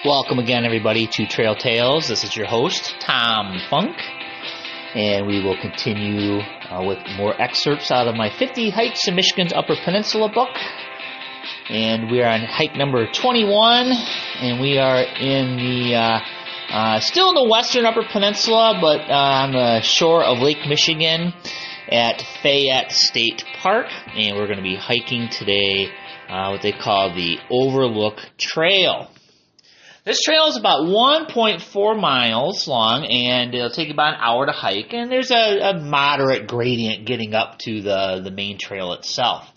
Welcome again, everybody, to Trail Tales. This is your host, Tom Funk, and we will continue with more excerpts out of my 50 Hikes in Michigan's Upper Peninsula book. And we are on hike number 21, and we are in the still in the western Upper Peninsula, but on the shore of Lake Michigan at Fayette State Park. And we're going to be hiking today what they call the Overlook Trail. This trail is about 1.4 miles long, and it'll take about an hour to hike, and there's a moderate gradient getting up to the main trail itself.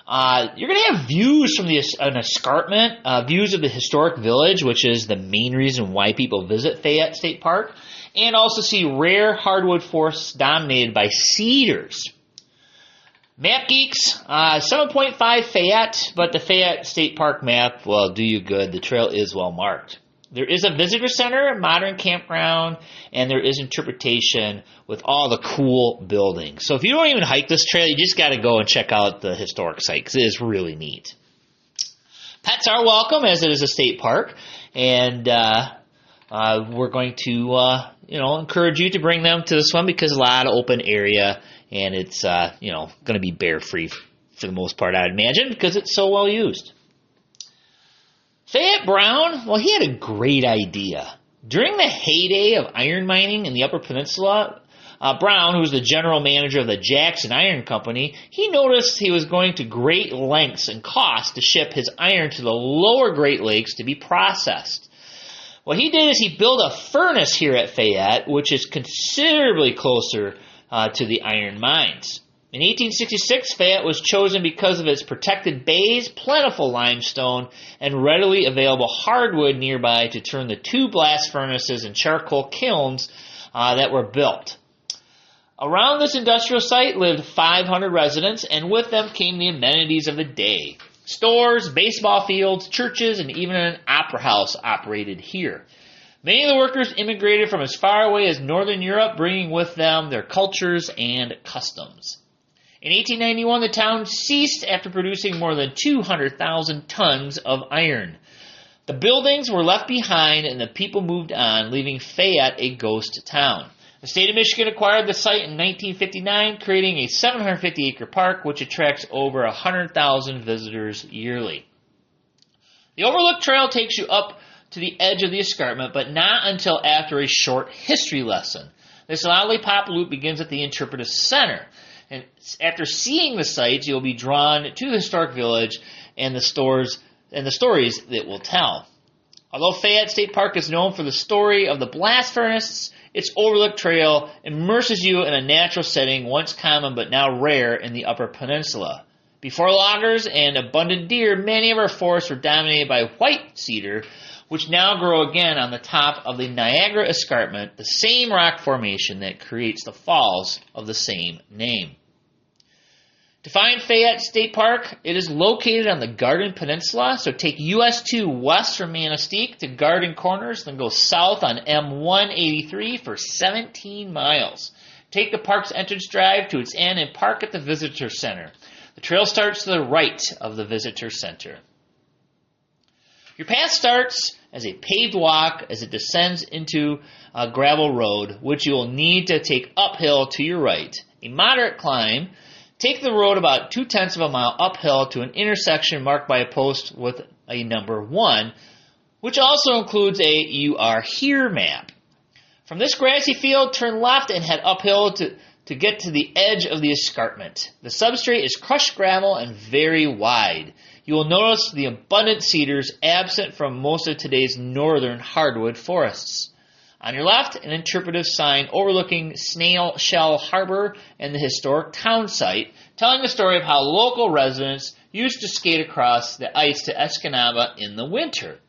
You're going to have views from an escarpment, views of the historic village, which is the main reason why people visit Fayette State Park, and also see rare hardwood forests dominated by cedars. Map geeks, 7.5 Fayette, but the Fayette State Park map will do you good. The trail is well marked. There is a visitor center, a modern campground, and there is interpretation with all the cool buildings. So if you don't even hike this trail, you just got to go and check out the historic site because it is really neat. Pets are welcome, as it is a state park, and we're going to encourage you to bring them to this one because a lot of open area. And it's, going to be bear-free for the most part, I'd imagine, because it's so well used. Fayette Brown, well, he had a great idea. During the heyday of iron mining in the Upper Peninsula, Brown, who was the general manager of the Jackson Iron Company, he noticed he was going to great lengths and cost to ship his iron to the lower Great Lakes to be processed. What he did is he built a furnace here at Fayette, which is considerably closer to the iron mines. In 1866, Fayette was chosen because of its protected bays, plentiful limestone, and readily available hardwood nearby to turn the two blast furnaces and charcoal kilns that were built. Around this industrial site lived 500 residents, and with them came the amenities of the day. Stores, baseball fields, churches, and even an opera house operated here. Many of the workers immigrated from as far away as Northern Europe, bringing with them their cultures and customs. In 1891, the town ceased after producing more than 200,000 tons of iron. The buildings were left behind and the people moved on, leaving Fayette a ghost town. The state of Michigan acquired the site in 1959, creating a 750-acre park which attracts over 100,000 visitors yearly. The Overlook Trail takes you up to the edge of the escarpment, but not until after a short history lesson. This lollipop loop begins at the interpretive center, and after seeing the sights, you'll be drawn to the historic village and the stories that will tell. Although Fayette State Park is known for the story of the blast furnace, its Overlook Trail immerses you in a natural setting once common but now rare in the Upper Peninsula. Before loggers and abundant deer, many of our forests were dominated by white cedar, which now grow again on the top of the Niagara Escarpment, the same rock formation that creates the falls of the same name. To find Fayette State Park, it is located on the Garden Peninsula, so take US 2 west from Manistee to Garden Corners, then go south on M183 for 17 miles. Take the park's entrance drive to its end and park at the Visitor Center. The trail starts to the right of the Visitor Center. Your path starts as a paved walk as it descends into a gravel road, which you will need to take uphill to your right. A moderate climb. Take the road about 0.2 of a mile uphill to an intersection marked by a post with a number 1, which also includes a "You Are Here" map. From this grassy field, turn left and head uphill to get to the edge of the escarpment. The substrate is crushed gravel and very wide. You will notice the abundant cedars absent from most of today's northern hardwood forests. On your left, an interpretive sign overlooking Snail Shell Harbor and the historic town site, telling the story of how local residents used to skate across the ice to Escanaba in the winter.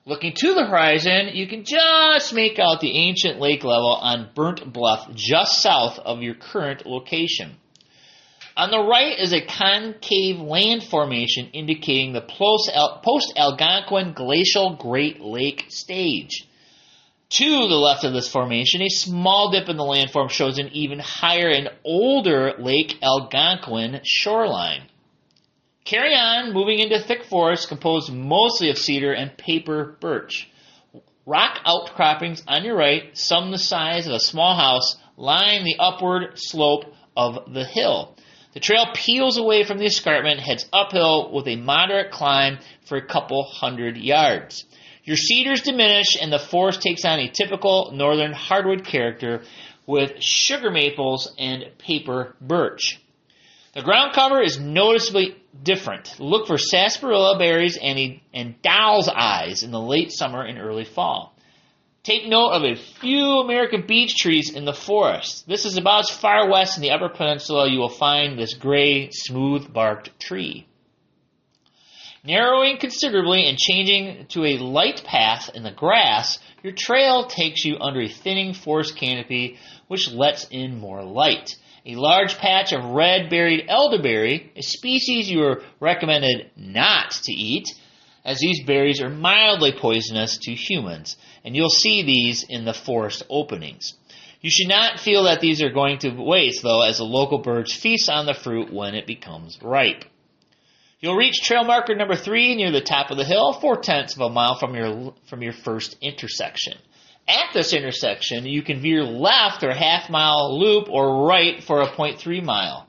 Looking to the horizon, you can just make out the ancient lake level on Burnt Bluff just south of your current location. On the right is a concave land formation indicating the post-Algonquin glacial Great Lake stage. To the left of this formation, a small dip in the landform shows an even higher and older Lake Algonquin shoreline. Carry on, moving into thick forest composed mostly of cedar and paper birch. Rock outcroppings on your right, some the size of a small house, line the upward slope of the hill. The trail peels away from the escarpment, heads uphill with a moderate climb for a couple hundred yards. Your cedars diminish and the forest takes on a typical northern hardwood character with sugar maples and paper birch. The ground cover is noticeably different. Look for sarsaparilla berries and doll's eyes in the late summer and early fall. Take note of a few American beech trees in the forest. This is about as far west in the Upper Peninsula you will find this gray, smooth-barked tree. Narrowing considerably and changing to a light path in the grass, your trail takes you under a thinning forest canopy which lets in more light. A large patch of red-berried elderberry, a species you are recommended not to eat, as these berries are mildly poisonous to humans, and you'll see these in the forest openings. You should not feel that these are going to waste, though, as the local birds feast on the fruit when it becomes ripe. You'll reach trail marker number 3 near the top of the hill, 4/10 of a mile from your first intersection. At this intersection, you can veer left or a half-mile loop or right for a 0.3 mile.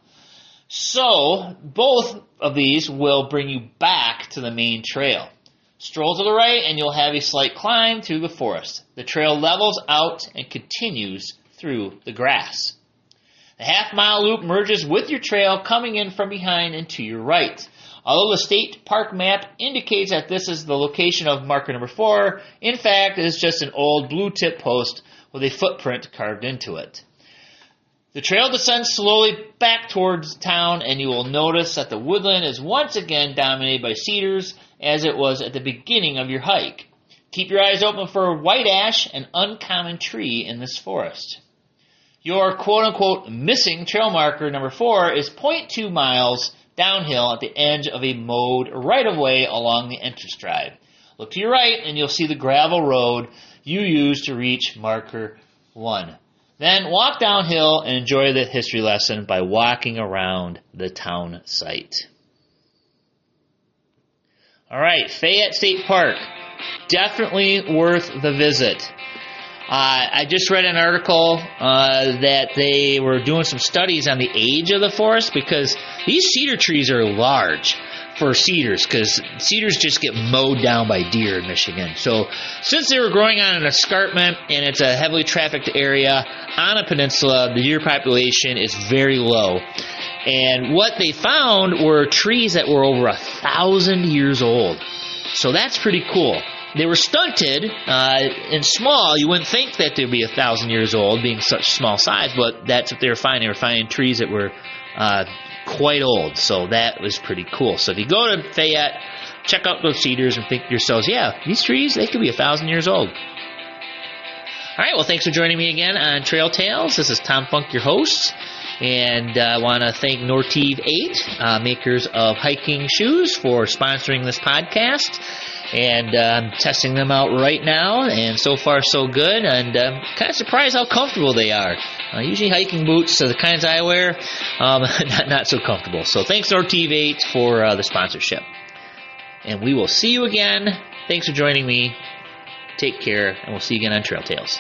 So, both of these will bring you back to the main trail. Stroll to the right and you'll have a slight climb through the forest. The trail levels out and continues through the grass. The half-mile loop merges with your trail coming in from behind and to your right. Although the state park map indicates that this is the location of marker number 4, in fact, it is just an old blue tip post with a footprint carved into it. The trail descends slowly back towards town, and you will notice that the woodland is once again dominated by cedars, as it was at the beginning of your hike. Keep your eyes open for white ash, an uncommon tree in this forest. Your quote-unquote missing trail marker number 4 is 0.2 miles downhill at the edge of a mowed right-of-way along the entrance drive. Look to your right, and you'll see the gravel road you used to reach marker 1. Then walk downhill and enjoy the history lesson by walking around the town site. All right, Fayette State Park. Definitely worth the visit. I just read an article that they were doing some studies on the age of the forest because these cedar trees are large for cedars because cedars just get mowed down by deer in Michigan. So since they were growing on an escarpment and it's a heavily trafficked area on a peninsula, the deer population is very low. And what they found were trees that were over 1,000 years old. So that's pretty cool. They were stunted and small. You wouldn't think that they'd be 1,000 years old, being such small size, but that's what they were finding. They were finding trees that were quite old, so that was pretty cool. So if you go to Fayette, check out those cedars and think to yourselves, yeah, these trees, they could be 1,000 years old. All right, well, thanks for joining me again on Trail Tales. This is Tom Funk, your host, and I want to thank Nortive 8, makers of hiking shoes, for sponsoring this podcast. And I'm testing them out right now, and so far so good, and kind of surprised how comfortable they are. Usually hiking boots, the kinds I wear, not so comfortable. So thanks Nortive 8 for the sponsorship. And we will see you again. Thanks for joining me. Take care, and we'll see you again on Trail Tales.